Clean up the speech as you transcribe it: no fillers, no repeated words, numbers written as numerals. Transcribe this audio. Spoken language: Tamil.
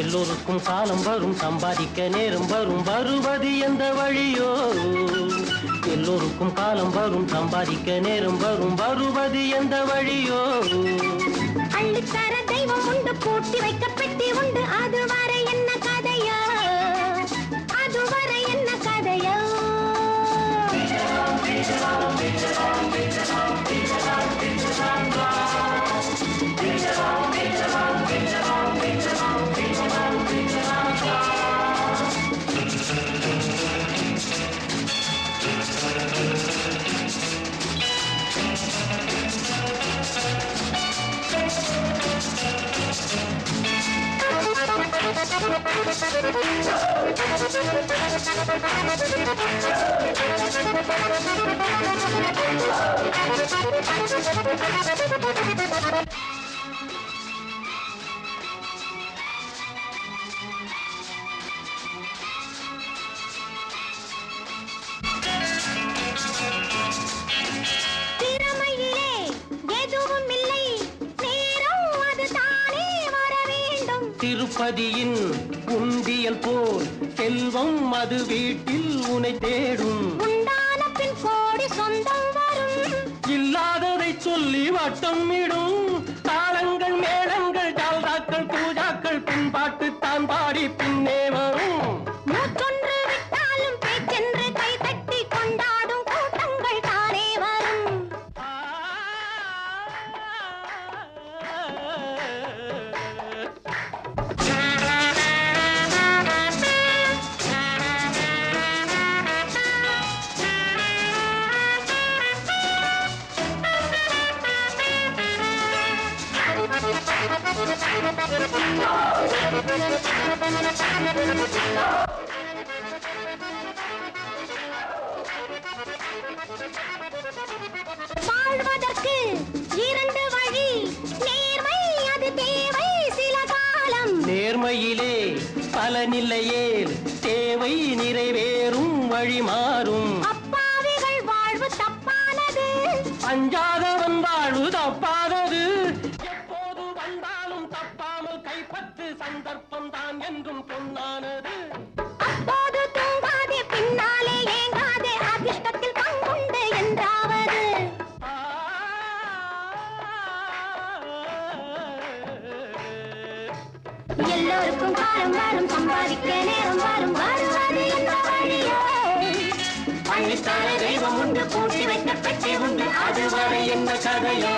எல்லோருக்கும் காலம் வரும், சம்பாதிக்க நேரம் வரும், வருவது எந்த வழியோ? எல்லோருக்கும் காலம் வரும், சம்பாதிக்க நேரம் வரும், வருவது எந்த வழியோ? அள்ளித்தர தெய்வம் உண்டு, பூட்டி வைக்க பெட்டி உண்டு, அதுவரை என்ன கதையோ? அதுவரை என்ன கதையோ? திருப்பதியின் உண்டியல் போல் செல்வம் அது வீட்டில் உனை தேடும். உண்டான பின் கோடி சொந்தம் வரும், இல்லாததை சொல்லி வட்டம் இடும். தாளங்கள் மேளங்கள் ஜால்தாக்கள் பூஜாக்கள் பின்பாட்டு தான் பாடி பின்னே வரும். மூச்சொன்று விட்டாலும் பேச்சென்று கை தட்டி கொண்டாடும் கூட்டங்கள் தானே வரும். வாழ்வதற்கு இரண்டு வழி, நேர்மை அது தேவை சில காலம். நேர்மையிலே பலனில்லையே, தேவை நிறைவேறும் வழி மாறும். அப்பாவிகள் வாழ்வு தப்பானது, அஞ்சாதவன் வாழ்வு தப்பாதது. எப்போது வந்தாலும் தப்பாமல் கைப்பற்று, சந்தர்ப்பம் தான் என்றும் பொன்னானது. அப்போது தூங்காதே, பின்னாலே ஏங்காதே, அதிர்ஷ்டத்தில் பங்குண்டு என்றாவது. எல்லோருக்கும் காலம் வரும், சம்பாதிக்க நேரம் வரும், வருவது எந்த வழியோ? பள்ளித்தார தெய்வம் உண்டு, பூட்டி வைக்க பெட்டி உண்டு, அதுவரை என்ன கதையோ?